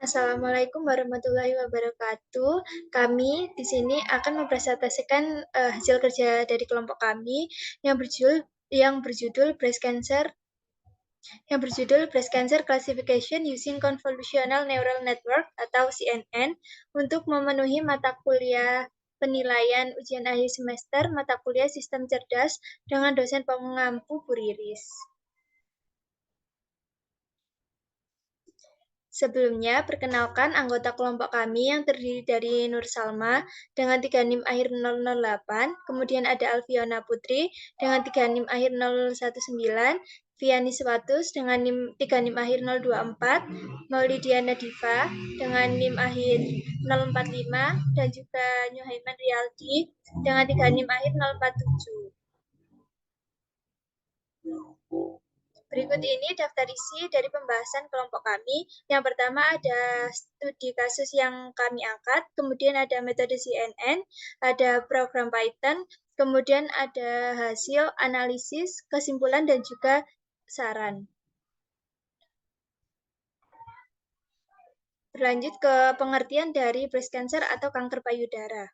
Assalamualaikum warahmatullahi wabarakatuh. Kami di sini akan mempresentasikan hasil kerja dari kelompok kami yang berjudul yang berjudul Breast Cancer Classification Using Convolutional Neural Network atau CNN untuk memenuhi mata kuliah penilaian ujian akhir semester mata kuliah Sistem Cerdas dengan dosen pengampu Bu Riris. Sebelumnya, perkenalkan anggota kelompok kami yang terdiri dari Nur Salma dengan 3 NIM akhir 008, kemudian ada Alfiona Putri dengan 3 NIM akhir 019, Viani Swatus dengan 3 NIM akhir 024, Maulidia Nadifa dengan NIM akhir 045, dan juga Nyuhaiman Rialdi dengan 3 NIM akhir 047. Berikut ini daftar isi dari pembahasan kelompok kami. Yang pertama ada studi kasus yang kami angkat, kemudian ada metode CNN, ada program Python, kemudian ada hasil analisis, kesimpulan, dan juga saran. Berlanjut ke pengertian dari breast cancer atau kanker payudara.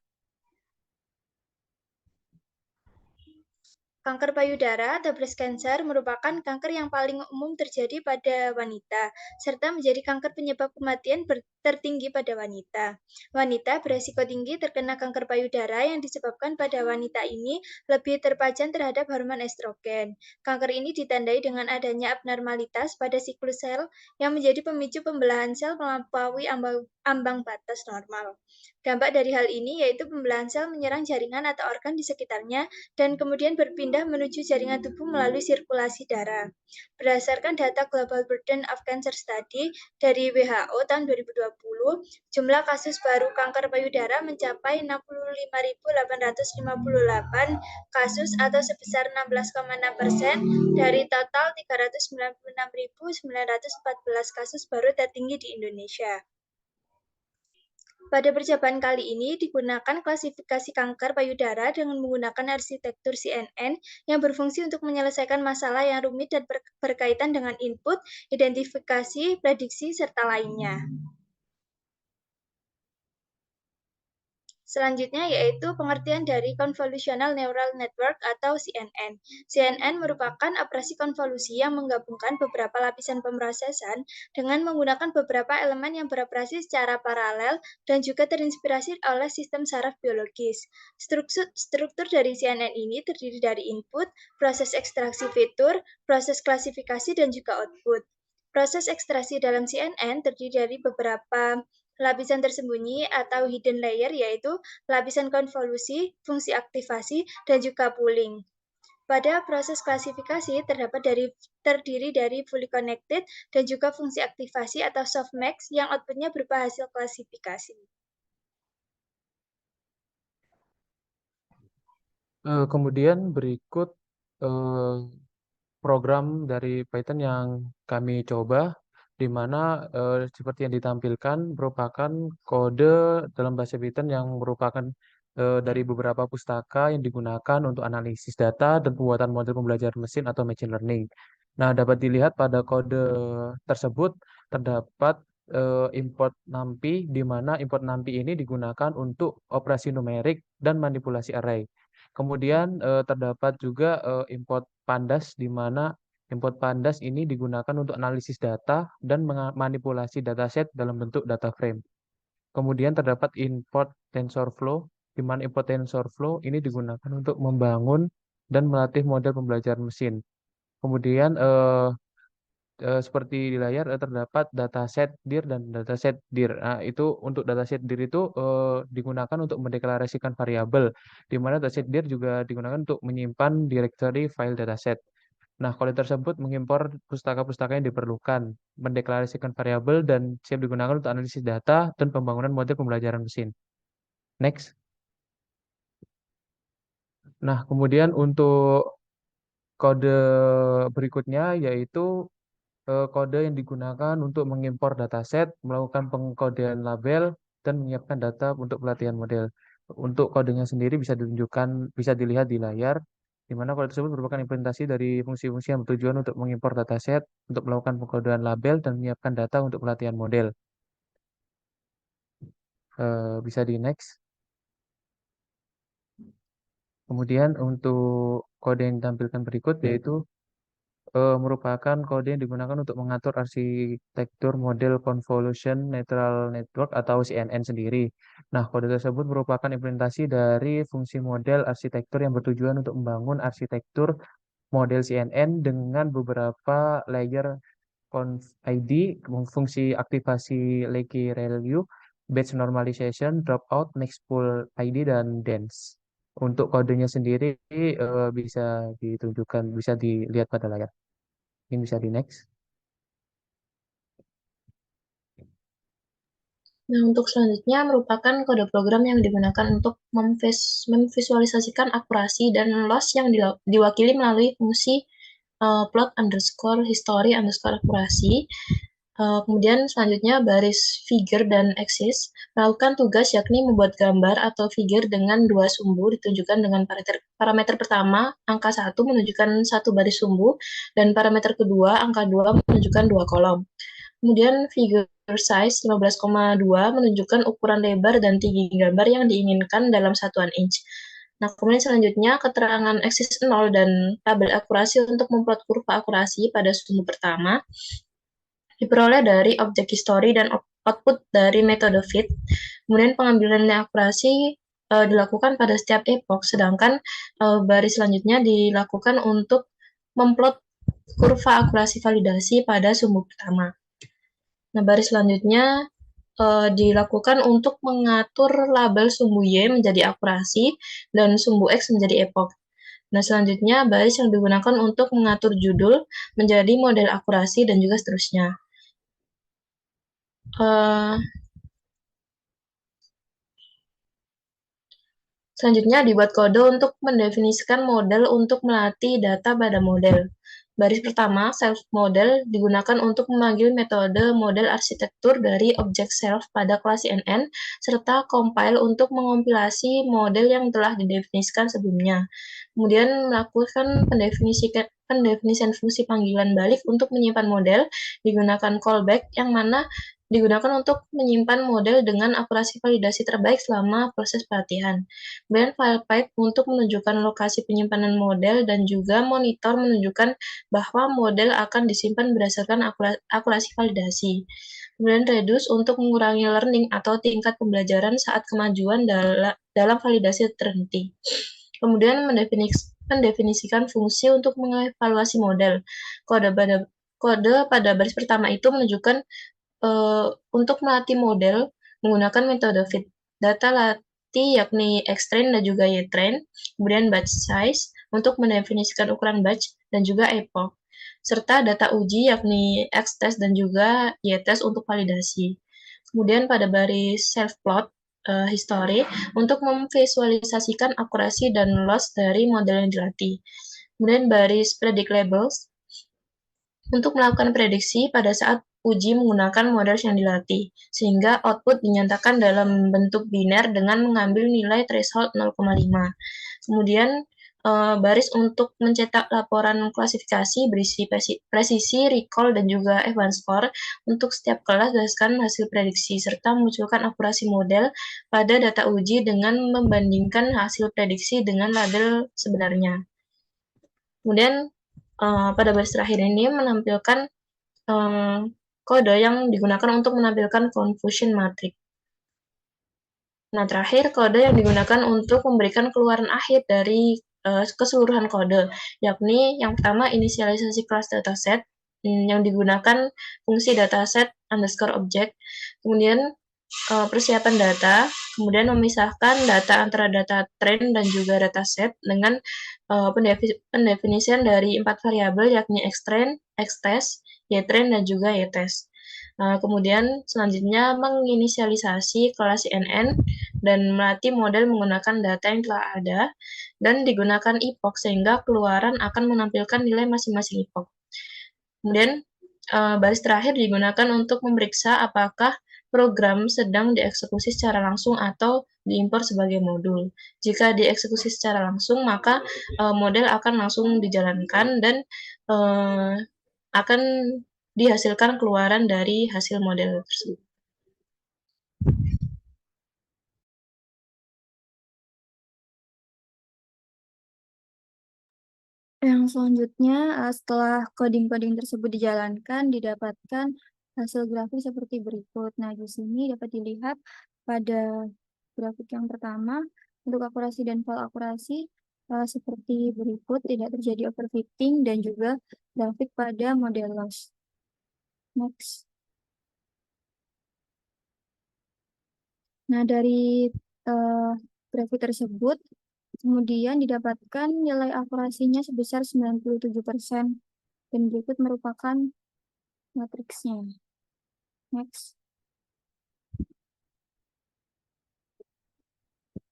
Kanker payudara atau breast cancer merupakan kanker yang paling umum terjadi pada wanita, serta menjadi kanker penyebab kematian tertinggi pada wanita. Wanita beresiko tinggi terkena kanker payudara yang disebabkan pada wanita ini lebih terpajan terhadap hormon estrogen. Kanker ini ditandai dengan adanya abnormalitas pada siklus sel yang menjadi pemicu pembelahan sel melampaui ambang batas normal. Dampak dari hal ini yaitu pembelahan sel menyerang jaringan atau organ di sekitarnya dan kemudian berpindah menuju jaringan tubuh melalui sirkulasi darah. Berdasarkan data Global Burden of Cancer Study dari WHO tahun 2020, jumlah kasus baru kanker payudara mencapai 65.858 kasus atau sebesar 16,6% dari total 396.914 kasus baru tertinggi di Indonesia. Pada percobaan kali ini digunakan klasifikasi kanker payudara dengan menggunakan arsitektur CNN yang berfungsi untuk menyelesaikan masalah yang rumit dan berkaitan dengan input, identifikasi, prediksi, serta lainnya. Selanjutnya yaitu pengertian dari Convolutional Neural Network atau CNN. CNN merupakan operasi konvolusi yang menggabungkan beberapa lapisan pemrosesan dengan menggunakan beberapa elemen yang beroperasi secara paralel dan juga terinspirasi oleh sistem saraf biologis. Struktur dari CNN ini terdiri dari input, proses ekstraksi fitur, proses klasifikasi, dan juga output. Proses ekstraksi dalam CNN terdiri dari beberapa lapisan tersembunyi atau hidden layer, yaitu lapisan konvolusi, fungsi aktivasi, dan juga pooling. Pada proses klasifikasi terdiri dari fully connected dan juga fungsi aktivasi atau softmax yang outputnya berupa hasil klasifikasi. Kemudian berikut program dari Python yang kami coba, di mana seperti yang ditampilkan merupakan kode dalam bahasa Python yang merupakan dari beberapa pustaka yang digunakan untuk analisis data dan pembuatan model pembelajaran mesin atau machine learning. Nah, dapat dilihat pada kode tersebut terdapat import NumPy, di mana import NumPy ini digunakan untuk operasi numerik dan manipulasi array. Kemudian terdapat juga import pandas, di mana import pandas ini digunakan untuk analisis data dan manipulasi dataset dalam bentuk data frame. Kemudian terdapat import TensorFlow, di mana import TensorFlow ini digunakan untuk membangun dan melatih model pembelajaran mesin. Kemudian seperti di layar terdapat dataset dir dan dataset dir. Nah, itu untuk dataset dir itu digunakan untuk mendeklarasikan variabel, di mana dataset dir juga digunakan untuk menyimpan directory file dataset. Nah, kode tersebut mengimpor pustaka-pustaka yang diperlukan, mendeklarasikan variabel, dan siap digunakan untuk analisis data dan pembangunan model pembelajaran mesin. Next. Nah, kemudian untuk kode berikutnya yaitu kode yang digunakan untuk mengimpor dataset, melakukan pengkodean label, dan menyiapkan data untuk pelatihan model. Untuk kodenya sendiri bisa dilihat di layar, di mana kode tersebut merupakan implementasi dari fungsi-fungsi yang bertujuan untuk mengimpor dataset, untuk melakukan pengkodean label, dan menyiapkan data untuk pelatihan model. Bisa di next. Kemudian untuk kode yang ditampilkan berikut yaitu merupakan kode yang digunakan untuk mengatur arsitektur model Convolution Neural Network atau CNN sendiri. Nah, kode tersebut merupakan implementasi dari fungsi model arsitektur yang bertujuan untuk membangun arsitektur model CNN dengan beberapa layer conv ID, fungsi aktivasi Leaky Value, batch normalization, dropout, next pull ID, dan dance. Untuk kodenya sendiri bisa ditunjukkan, bisa dilihat pada layar. Ini bisa di next. Nah, untuk selanjutnya merupakan kode program yang digunakan untuk memvisualisasikan akurasi dan loss yang diwakili melalui fungsi plot underscore history underscore akurasi. Kemudian selanjutnya baris figure dan axis melakukan tugas yakni membuat gambar atau figure dengan dua sumbu ditunjukkan dengan parameter pertama angka 1 menunjukkan satu baris sumbu dan parameter kedua angka 2 menunjukkan dua kolom. Kemudian figure size 15,2 menunjukkan ukuran lebar dan tinggi gambar yang diinginkan dalam satuan inch. Nah, kemudian selanjutnya keterangan axis 0 dan tabel akurasi untuk memplot kurva akurasi pada sumbu pertama diperoleh dari objek history dan output dari metode fit. Kemudian pengambilan akurasi dilakukan pada setiap epoch, sedangkan baris selanjutnya dilakukan untuk memplot kurva akurasi validasi pada sumbu pertama. Nah, baris selanjutnya dilakukan untuk mengatur label sumbu Y menjadi akurasi dan sumbu X menjadi epoch. Nah, selanjutnya baris yang digunakan untuk mengatur judul menjadi model akurasi dan juga seterusnya. Selanjutnya dibuat kode untuk mendefinisikan model untuk melatih data pada model. Baris pertama, self model, digunakan untuk memanggil metode model arsitektur dari objek self pada kelas CNN, serta compile untuk mengompilasi model yang telah didefinisikan sebelumnya. Kemudian melakukan pendefinisian fungsi panggilan balik untuk menyimpan model, digunakan callback yang mana digunakan untuk menyimpan model dengan akurasi validasi terbaik selama proses pelatihan. Kemudian file pipe untuk menunjukkan lokasi penyimpanan model dan juga monitor menunjukkan bahwa model akan disimpan berdasarkan akurasi validasi. Kemudian reduce untuk mengurangi learning atau tingkat pembelajaran saat kemajuan dalam validasi terhenti. Kemudian mendefinisikan fungsi untuk mengevaluasi model. Kode pada baris pertama itu menunjukkan untuk melatih model menggunakan metode fit. Data latih yakni X-train dan juga Y-train, kemudian batch size untuk mendefinisikan ukuran batch dan juga epoch, serta data uji yakni X-test dan juga Y-test untuk validasi. Kemudian pada baris self-plot history untuk memvisualisasikan akurasi dan loss dari model yang dilatih. Kemudian baris predict labels untuk melakukan prediksi pada saat uji menggunakan model yang dilatih, sehingga output dinyatakan dalam bentuk biner dengan mengambil nilai threshold 0,5. Kemudian baris untuk mencetak laporan klasifikasi berisi presisi, recall, dan juga F1 score untuk setiap kelas berdasarkan hasil prediksi, serta memunculkan akurasi model pada data uji dengan membandingkan hasil prediksi dengan label sebenarnya. Kemudian pada baris terakhir ini menampilkan kode yang digunakan untuk menampilkan confusion matrix. Nah, terakhir kode yang digunakan untuk memberikan keluaran akhir dari keseluruhan kode, yakni yang pertama inisialisasi kelas dataset yang digunakan fungsi dataset underscore object, kemudian persiapan data, kemudian memisahkan data antara data train dan juga dataset dengan pendefinisian dari 4 variabel yakni X-train, X-test, Y-train, dan juga Y-test. Kemudian selanjutnya menginisialisasi kelas CNN dan melatih model menggunakan data yang telah ada dan digunakan epoch sehingga keluaran akan menampilkan nilai masing-masing epoch. Kemudian baris terakhir digunakan untuk memeriksa apakah program sedang dieksekusi secara langsung atau diimpor sebagai modul. Jika dieksekusi secara langsung, maka model akan langsung dijalankan dan akan dihasilkan keluaran dari hasil model tersebut. Yang selanjutnya, setelah coding-coding tersebut dijalankan, didapatkan hasil grafik seperti berikut. Nah, di sini dapat dilihat pada grafik yang pertama, untuk akurasi dan file akurasi seperti berikut, tidak terjadi overfitting dan juga grafik pada model loss. Next. Nah, dari grafik tersebut, kemudian didapatkan nilai akurasinya sebesar 97%, dan berikut merupakan matriksnya. Next.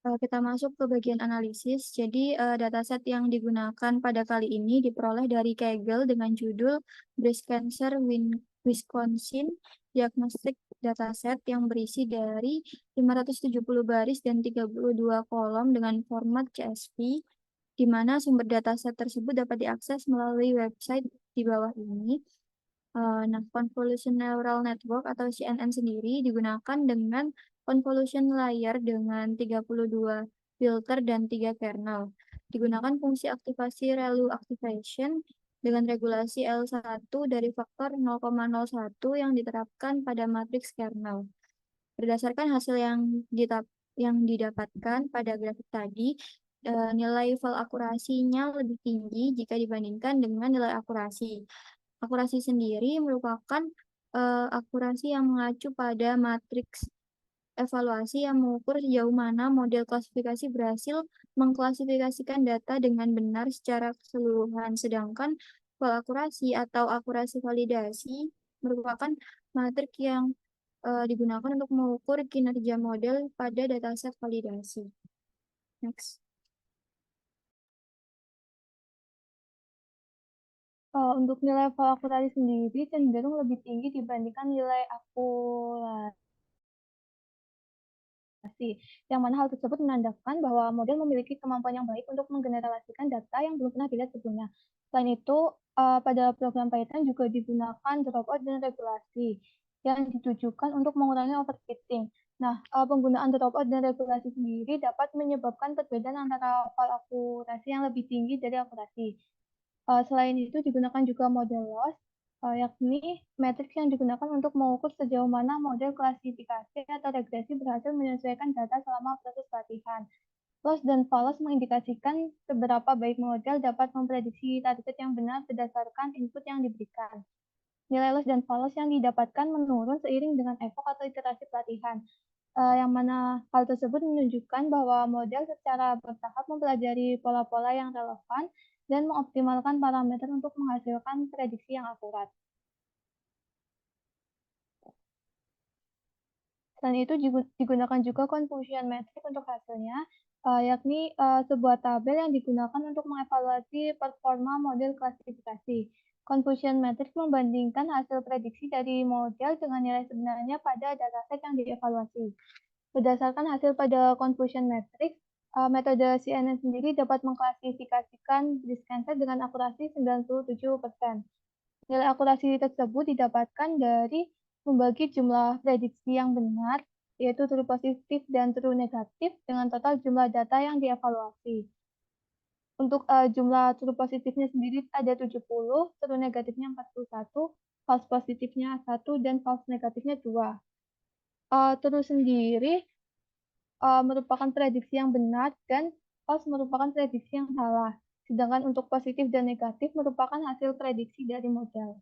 Kita masuk ke bagian analisis. Jadi, dataset yang digunakan pada kali ini diperoleh dari Kaggle dengan judul Breast Cancer Wisconsin Diagnostic Dataset yang berisi dari 570 baris dan 32 kolom dengan format CSV, di mana sumber dataset tersebut dapat diakses melalui website di bawah ini. Nah, Convolution Neural Network atau CNN sendiri digunakan dengan convolution layer dengan 32 filter dan 3 kernel. Digunakan fungsi aktivasi ReLU Activation dengan regulasi L1 dari faktor 0,01 yang diterapkan pada matriks kernel. Berdasarkan hasil yang didapatkan pada grafik tadi, nilai file akurasinya lebih tinggi jika dibandingkan dengan nilai akurasi. Akurasi sendiri merupakan akurasi yang mengacu pada matriks evaluasi yang mengukur sejauh mana model klasifikasi berhasil mengklasifikasikan data dengan benar secara keseluruhan, sedangkan file akurasi atau akurasi validasi merupakan matrik yang digunakan untuk mengukur kinerja model pada dataset validasi. Next. Untuk nilai file akurasi sendiri cenderung lebih tinggi dibandingkan nilai akurasi, yang mana hal tersebut menandakan bahwa model memiliki kemampuan yang baik untuk menggeneralisasikan data yang belum pernah dilihat sebelumnya. Selain itu, pada program Python juga digunakan dropout dan regulasi yang ditujukan untuk mengurangi overfitting. Nah, penggunaan dropout dan regulasi sendiri dapat menyebabkan perbedaan antara file akurasi yang lebih tinggi dari akurasi. Selain itu digunakan juga model loss, yakni metrik yang digunakan untuk mengukur sejauh mana model klasifikasi atau regresi berhasil menyesuaikan data selama proses pelatihan. Loss dan false mengindikasikan seberapa baik model dapat memprediksi target yang benar berdasarkan input yang diberikan. Nilai loss dan false yang didapatkan menurun seiring dengan evok atau iterasi pelatihan, yang mana hal tersebut menunjukkan bahwa model secara bertahap mempelajari pola-pola yang relevan dan mengoptimalkan parameter untuk menghasilkan prediksi yang akurat. Selain itu digunakan juga confusion metric untuk hasilnya, yakni sebuah tabel yang digunakan untuk mengevaluasi performa model klasifikasi. Confusion metric membandingkan hasil prediksi dari model dengan nilai sebenarnya pada dataset yang dievaluasi. Berdasarkan hasil pada confusion metric, metode CNN sendiri dapat mengklasifikasikan breast cancer dengan akurasi 97%. Nilai akurasi tersebut didapatkan dari membagi jumlah prediksi yang benar, yaitu true positif dan true negatif, dengan total jumlah data yang dievaluasi. Untuk jumlah true positifnya sendiri ada 70, true negatifnya 41, false positifnya 1, dan false negatifnya 2. True sendiri merupakan prediksi yang benar dan false merupakan prediksi yang salah. Sedangkan untuk positif dan negatif merupakan hasil prediksi dari model.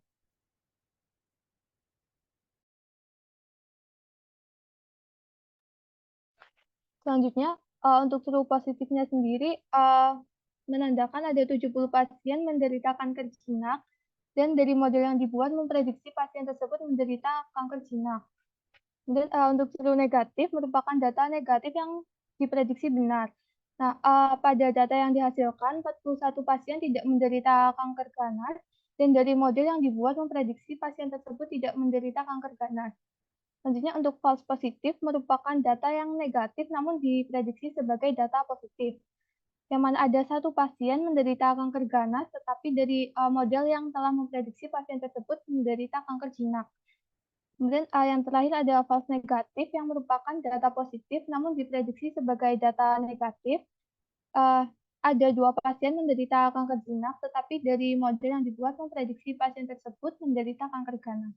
Selanjutnya, untuk true positifnya sendiri menandakan ada 70 pasien menderita kanker jinak dan dari model yang dibuat memprediksi pasien tersebut menderita kanker jinak. Dan untuk true negatif merupakan data negatif yang diprediksi benar. Nah, pada data yang dihasilkan 41 pasien tidak menderita kanker ganas dan dari model yang dibuat memprediksi pasien tersebut tidak menderita kanker ganas. Selanjutnya untuk false positif merupakan data yang negatif namun diprediksi sebagai data positif. Yang mana ada satu pasien menderita kanker ganas tetapi dari model yang telah memprediksi pasien tersebut menderita kanker jinak. Kemudian yang terakhir ada false negatif yang merupakan data positif namun diprediksi sebagai data negatif. ada 2 pasien menderita kanker jinak, tetapi dari model yang dibuat memprediksi pasien tersebut menderita kanker ganas.